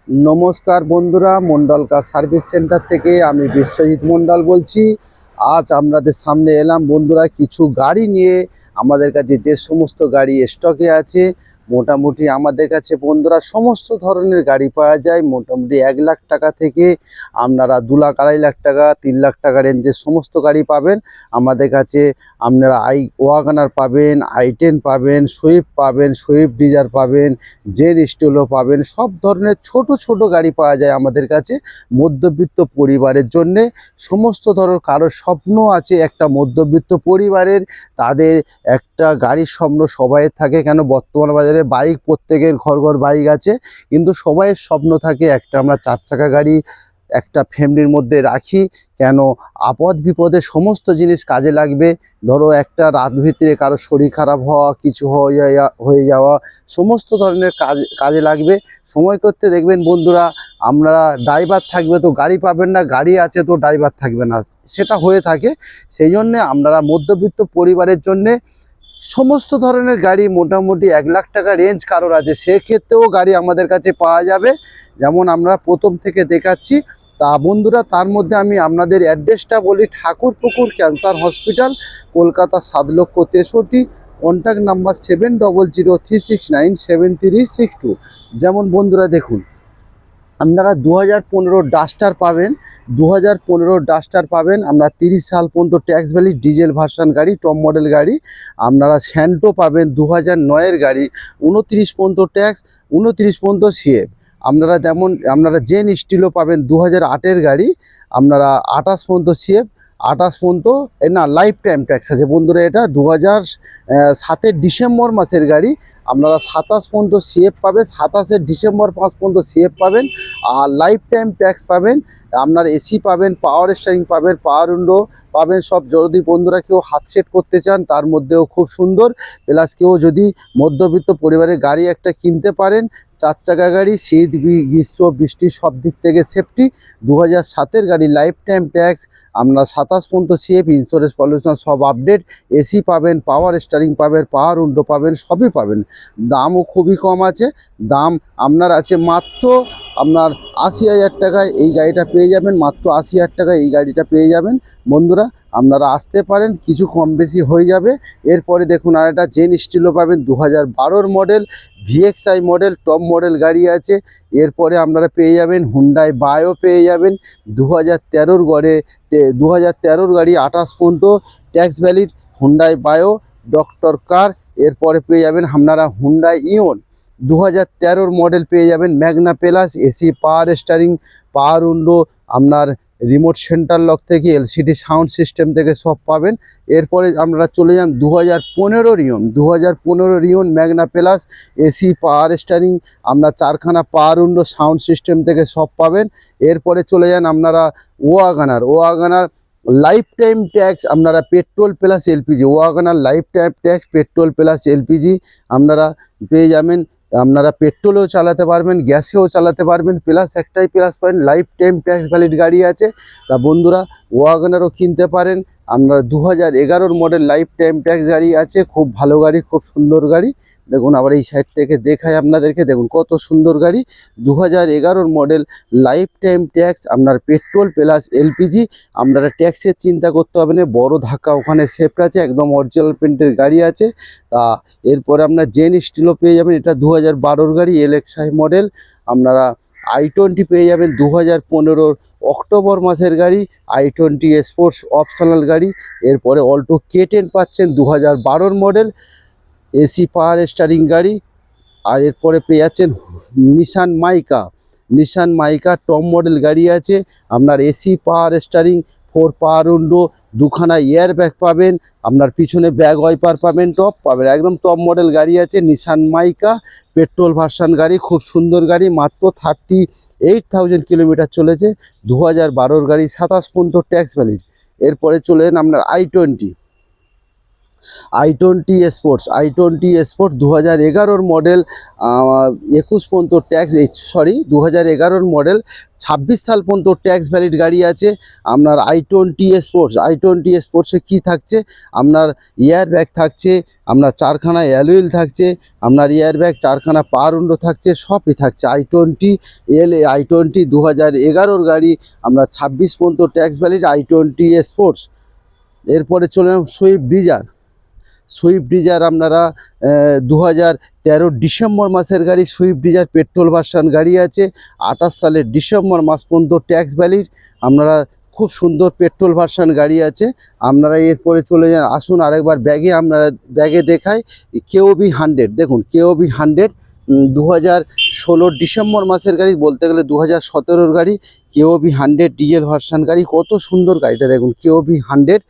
নমস্কার বন্ধুরা, Mondal car service centre থেকে আমি বিশ্বজিৎ মন্ডল বলছি। আজ আপনাদের সামনে এলাম বন্ধুরা কিছু গাড়ি নিয়ে। আমাদের কাছে যে সমস্ত গাড়ি স্টকে আছে, মোটামুটি আমাদের কাছে বন্ধুরা সমস্ত ধরনের গাড়ি পাওয়া যায়। মোটামুটি 1 লাখ টাকা থেকে আপনারা 2 লাখ 2.5 লাখ টাকা 3 লাখ টাকা রেঞ্জের সমস্ত গাড়ি পাবেন আমাদের কাছে। আপনারা ওয়াগনার পাবেন, i10 পাবেন, সুইফট পাবেন, সুইফট ডিজায়ার পাবেন, জেড স্টিলও পাবেন। সব ধরনের ছোট ছোট গাড়ি পাওয়া যায় আমাদের কাছে মধ্যবিত্ত পরিবারের জন্যে। সমস্ত ধরনের কারো স্বপ্ন আছে একটা মধ্যবিত্ত পরিবারের, তাদের একটা গাড়ির স্বপ্ন সবাইয়ের থাকে। কেন বর্তমান বাজারে বাইক প্রত্যেকের ঘর ঘর বাইক আছে, কিন্তু সবাইয়ের স্বপ্ন থাকে একটা আমরা 4 চাকা গাড়ি একটা ফ্যামিলির মধ্যে রাখি। কেন আপদ বিপদে সমস্ত জিনিস কাজে লাগবে। ধরো একটা রাত ভিতরে কারো শরীর খারাপ হওয়া, কিছু হয়ে যাওয়া, সমস্ত ধরনের কাজে লাগবে। সময় করতে দেখবেন বন্ধুরা, আমরা ড্রাইভার থাকবে তো গাড়ি পাবেন না, গাড়ি আছে তো ড্রাইভার থাকবে না, সেটা হয়ে থাকে। সেই জন্যে আমরা মধ্যবিত্ত পরিবারের জন্যে সমস্ত ধরনের গাড়ি মোটামুটি 1 লাখ টাকা রেঞ্জ কারোর আছে, সেক্ষেত্রেও গাড়ি আমাদের কাছে পাওয়া যাবে। যেমন আমরা প্রথম থেকে দেখাচ্ছি। তা বন্ধুরা, তার মধ্যে আমি আপনাদের অ্যাড্রেসটা বলি। Thakurpukur cancer hospital, Kolkata 7,63,। Contact number 7003697362। যেমন বন্ধুরা দেখুন, আপনারা 2015 ডাস্টার পাবেন। 2015 ডাস্টার পাবেন আপনারা 30 সাল পর্যন্ত ট্যাক্স ভ্যালি ডিজেল ভার্সন গাড়ি, টপ মডেল গাড়ি। আপনারা স্যান্টো পাবেন 2009-এর গাড়ি, 29 পর্যন্ত ট্যাক্স, 29 পর্যন্ত সিএফ। আপনারা জেন স্টিলও পাবেন 2008-এর গাড়ি, আপনারা 28 পর্যন্ত সিএফ, 28 পর্যন্ত না লাইফ টাইম ট্যাক্স আছে বন্ধুরা। এটা 2007-এর ডিসেম্বর মাসের গাড়ি, আপনারা 27 পর্যন্ত সিএফ পাবেন, 27 ডিসেম্বর 5 পর্যন্ত সিএফ পাবেন। আর লাইফ টাইম ট্যাক্স পাবেন। আপনার এসি পাবেন, পাওয়ার স্টিয়ারিং পাবেন, পাওয়ার উইন্ডো পাবেন সব। যদি বন্ধুরা কেউ হাত সেট করতে চান তার মধ্যেও খুব সুন্দর। প্লাস কেউ যদি মধ্যবিত্ত পরিবারের গাড়ি একটা কিনতে পারেন, 4 চাকা গাড়ি, শীত গ্রীষ্ম বৃষ্টি সব দিক থেকে সেফটি। 2007-এর গাড়ি, লাইফ টাইম ট্যাক্স, আপনারা 27 পর্যন্ত সিএফ, ইন্স্যুরেন্স পলিউশন সব আপডেট। এসি পাবেন, পাওয়ার স্টিয়ারিং পাবেন, পাওয়ার উইন্ডো পাবেন, সবই পাবেন। দামও খুবই কম আছে। দাম আপনার আছে মাত্র আপনার 80,000 টাকায় এই গাড়িটা পেয়ে যাবেন। মাত্র 80,000 টাকায় এই গাড়িটা পেয়ে যাবেন বন্ধুরা। আপনারা আসতে পারেন, কিছু কম বেশি হয়ে যাবে। এরপরে দেখুন আরেকটা জেন স্টিলও পাবেন, 2012-র model, VXI model, top model গাড়ি আছে। এরপরে আপনারা পেয়ে যাবেন হুন্ডাই বায়ো পেয়ে যাবেন 2013-র গড়ে, 2013-র গাড়ি 28 পর্যন্ত tax valid Hyundai bio doctor car. এরপরে পেয়ে যাবেন আপনারা হুন্ডাই ইওন 2013-র মডেল পেয়ে যাবেন, Magna plus, AC, power steering, power window, আপনার রিমোট সেন্টার লক থেকে এলসিডি সাউন্ড সিস্টেম থেকে সব পাবেন। এরপরে আমরা চলে যান 2015-র ইওন, 2015-র Eon Magna plus, AC, power steering, আপনার 4খানা পাওয়ার উইন্ডো সাউন্ড সিস্টেম থেকে সব পাবেন। এরপরে চলে যান আপনারা ওয়াগনার লাইফ টাইম ট্যাক্স, আপনারা petrol plus LPG, WagonR life time tax petrol plus LPG আপনারা পেয়ে যাবেন। আপনারা পেট্রোলেও চালাতে পারবেন, গ্যাসেও চালাতে পারবেন। প্লাস একটাই plus point, life time tax valid গাড়ি আছে। তা বন্ধুরা ওয়াগনারও কিনতে পারেন। আপনারা 2011-র মডেল লাইফ টাইম ট্যাক্স গাড়ি আছে, খুব ভালো গাড়ি, খুব সুন্দর গাড়ি। দেখুন আবার এই সাইড থেকে দেখায় আপনাদেরকে, দেখুন কত সুন্দর গাড়ি। 2011-র মডেল লাইফ টাইম ট্যাক্স, আপনার পেট্রোল প্লাস এলপিজি। আপনারা ট্যাক্সের চিন্তা করতে হবে না, বড় ধাক্কা ওখানে সেফট আছে, একদম অরিজিনাল প্রিন্টের গাড়ি আছে। তা এরপরে আপনার জেন স্টিলও পেয়ে যাবেন, এটা 2012-র গাড়ি, এলএক্সআই মডেল। আপনারা i20 পেয়ে যাবেন 2015-র অক্টোবর মাসের গাড়ি, i20 স্পোর্টস অপশনাল গাড়ি। এরপরে অল্টো K10 পাচ্ছেন 2012-র মডেল, এসি, পাওয়ার স্টিয়ারিং গাড়ি। আর এরপরে পেয়ে যাচ্ছেন নিশান মাইকা টপ মডেল গাড়ি আছে। আপনার AC, power steering, 4 power window, 2খানা এয়ার ব্যাগ পাবেন, আপনার পিছনে ব্যাগ ওয়াইপার পাবেন, টপ পাবেন, একদম টপ মডেল গাড়ি আছে। নিশান মাইকা পেট্রোল ভার্সন গাড়ি, খুব সুন্দর গাড়ি, মাত্র 38,000 কিলোমিটার চলেছে। 2012-র গাড়ি, 27 পর্যন্ত ট্যাক্স ভ্যালিড। এরপরে চলে যান আপনার i20, i20 স্পোর্টস 2011 মডেল, 21 পর্যন্ত ট্যাক্স, 2011 মডেল, 26 সাল পর্যন্ত ট্যাক্স ভ্যালিড গাড়ি আছে আপনার i20 স্পোর্টসে কী থাকছে, আপনার এয়ার ব্যাগ থাকছে, আপনার 4খানা অ্যালুইল থাকছে, আপনার এয়ার ব্যাগ 4খানা পাওয়ার উইন্ডো থাকছে, সবই থাকছে। i20 2011 গাড়ি, আপনার 26 পর্যন্ত ট্যাক্স ভ্যালিড i20 স্পোর্টস। এরপরে চলে যান সুইফট ডিজায়ার আপনারা 2013 ডিসেম্বর মাসের গাড়ি। সুইফট ডিজায়ার পেট্রোল ভার্সন গাড়ি আছে, 28 সালের ডিসেম্বর মাস পর্যন্ত ট্যাক্স ভ্যালিড। আপনারা খুব সুন্দর পেট্রোল ভার্সন গাড়ি আছে। আপনারা এরপরে চলে যান, আসুন আরেকবার ব্যাগে দেখাই। কেওবি 100 দেখুন, কেওবি 100 2016 ডিসেম্বর মাসের গাড়ি, বলতে গেলে 2017 গাড়ি। কেওবি 100 ডিজেল ভার্সন গাড়ি, কত সুন্দর গাড়িটা দেখুন। কেওবি 100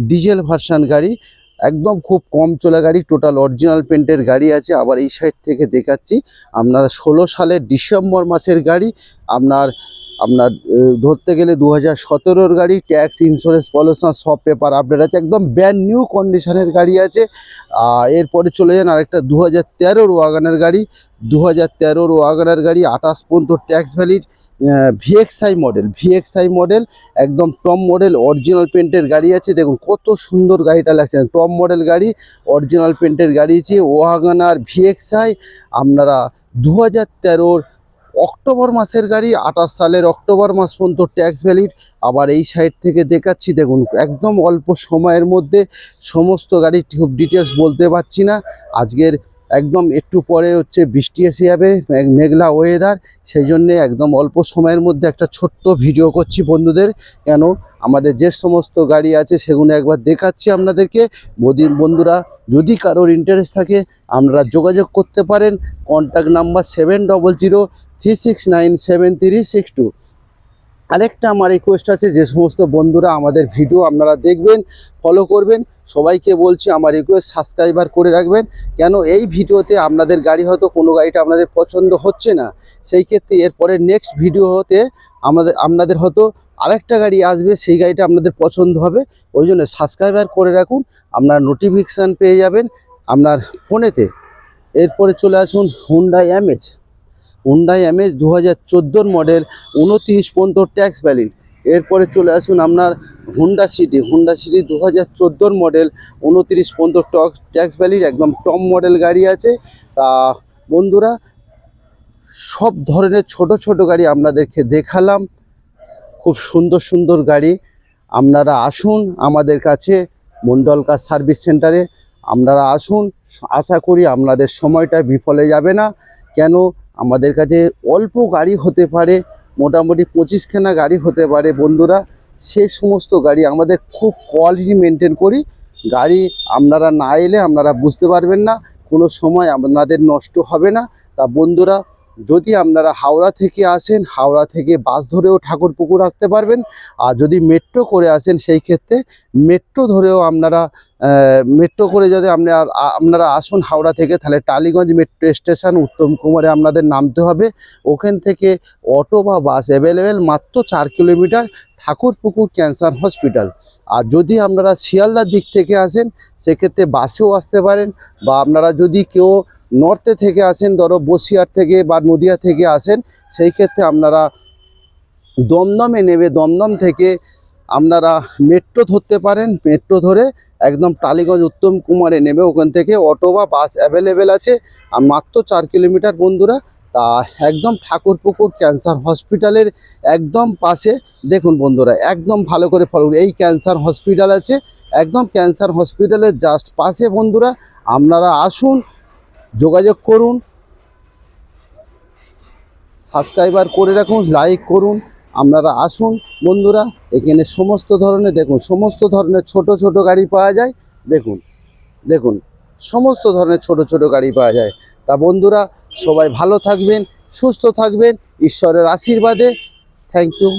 ডিজেল ভার্সন গাড়ি, একদম খুব কম চলা গাড়ি, টোটাল অরিজিনাল পেন্টের গাড়ি আছে। আবার এই সাইড থেকে দেখাচ্ছি, আপনারা 16 সালের ডিসেম্বর মাসের গাড়ি, আপনার ধরতে গেলে 2017 গাড়ি। ট্যাক্স, ইন্স্যুরেন্স, পলিউশন সব পেপার আপডেট আছে, একদম ব্র্যান্ড নিউ কন্ডিশনের গাড়ি আছে। এরপরে চলে যান আরেকটা 2013 ওয়াগনার গাড়ি। 2013 ওয়াগনার গাড়ি, 28 পর্যন্ত ট্যাক্স ভ্যালিড, ভিএক্সআই মডেল, একদম টপ মডেল অরিজিনাল পেন্টের গাড়ি আছে। দেখুন কত সুন্দর গাড়িটা লাগছে, টপ মডেল গাড়ি, অরিজিনাল পেন্টের গাড়ি আছে, ওয়াগনার ভিএক্সআই। আপনারা 2013 অক্টোবর মাসের গাড়ি, 28 সালের অক্টোবর মাস পর্যন্ত ট্যাক্স ভ্যালিড। আবার এই সাইড থেকে দেখাচ্ছি, দেখুন একদম অল্প সময়ের মধ্যে সমস্ত গাড়ি খুব ডিটেলস বলতে পারছি না আজকের, একদম একটু পরে হচ্ছে বৃষ্টি এসে যাবে, মেঘলা ওয়েদার, সেই জন্যে একদম অল্প সময়ের মধ্যে একটা ছোট্ট ভিডিও করছি বন্ধুদের। কেন আমাদের যে সমস্ত গাড়ি আছে সেগুলো একবার দেখাচ্ছি আপনাদেরকে। বন্ধুরা যদি কারোর ইন্টারেস্ট থাকে আপনারা যোগাযোগ করতে পারেন, কন্ট্যাক্ট নাম্বার 7003697362। আরেকটা আমার রিকোয়েস্ট আছে, যে সমস্ত বন্ধুরা আমাদের ভিডিও আপনারা দেখবেন, ফলো করবেন, সবাইকে বলছি আমার রিকোয়েস্ট সাবস্ক্রাইবার করে রাখবেন। কেন এই ভিডিওতে আপনাদের গাড়ি হয়তো কোনো গাড়িটা আপনাদের পছন্দ হচ্ছে না, সেই ক্ষেত্রে এরপরে নেক্সট ভিডিওতে আপনাদের হয়তো আরেকটা গাড়ি আসবে, সেই গাড়িটা আপনাদের পছন্দ হবে। ওই জন্য সাবস্ক্রাইবার করে রাখুন, আপনার নোটিফিকেশান পেয়ে যাবেন আপনার ফোনেতে। এরপরে চলে আসুন হুন্ডাই অ্যামেজ 2014 মডেল, 29 পর্যন্ত ট্যাক্স ভ্যালিড। এরপরে চলে আসুন আপনার হুন্ডা সিটি 2014 মডেল, 29 পর্যন্ত ট্যাক্স ভ্যালিড, একদম টপ মডেল গাড়ি আছে। তা বন্ধুরা সব ধরনের ছোট ছোট গাড়ি আপনাদেরকে দেখালাম, খুব সুন্দর সুন্দর গাড়ি। আপনারা আসুন আমাদের কাছে মন্ডল কার সার্ভিস সেন্টারে, আপনারা আসুন, আশা করি আপনাদের সময়টা বিফলে যাবে না। কেন আমাদের কাছে অল্প গাড়ি হতে পারে, মোটামুটি 25খানা গাড়ি হতে পারে বন্ধুরা, সে সমস্ত গাড়ি আমাদের খুব কোয়ালিটি মেনটেন করি। গাড়ি আপনারা না এলে আপনারা বুঝতে পারবেন না, কোনো সময় আপনাদের নষ্ট হবে না। তা বন্ধুরা যদি আপনারা হাওড়া থেকে আসেন, হাওড়া থেকে বাস ধরেও ঠাকুরপুকুর আসতে পারবেন। আর যদি মেট্রো করে আসেন, সেই ক্ষেত্রে মেট্রো ধরেও মেট্রো করে যদি আপনারা আসুন হাওড়া থেকে, তাহলে টালিগঞ্জ মেট্রো স্টেশন উত্তম কুমারে আপনাদের নামতে হবে। ওখান থেকে অটো বা বাস অ্যাভেলেবেল, মাত্র 4 কিলোমিটার, ঠাকুরপুকুর ক্যান্সার হসপিটাল। আর যদি আপনারা শিয়ালদার দিক থেকে আসেন, সেক্ষেত্রে বাসেও আসতে পারেন, বা আপনারা যদি কেউ নর্থে থেকে আসেন, ধরো বসিরহাট থেকে বা নদিয়া থেকে আসেন, সেই ক্ষেত্রে আপনারা দমদমে নেবে, দমদম থেকে আপনারা মেট্রো ধরতে পারেন। মেট্রো ধরে একদম টালিগঞ্জ উত্তম কুমারে নেমে ওখান থেকে অটো বা বাস অ্যাভেলেবেল আছে। আর মাত্র 4 কিলোমিটার বন্ধুরা। তা একদম ঠাকুরপুকুর ক্যান্সার হসপিটালের একদম পাশে, দেখুন বন্ধুরা একদম ভালো করে ফলো, এই ক্যান্সার হসপিটাল আছে, একদম ক্যান্সার হসপিটালের জাস্ট পাশে বন্ধুরা। আপনারা আসুন, যোগাযোগ করুন, সাবস্ক্রাইবার করে রাখুন, লাইক করুন, আপনারা আসুন বন্ধুরা। এখানে সমস্ত ধরনের, দেখুন সমস্ত ধরনের ছোট ছোট গাড়ি পাওয়া যায়, দেখুন সমস্ত ধরনের ছোট ছোট গাড়ি পাওয়া যায়। তা বন্ধুরা সবাই ভালো থাকবেন, সুস্থ থাকবেন, ঈশ্বরের আশীর্বাদে। Thank you.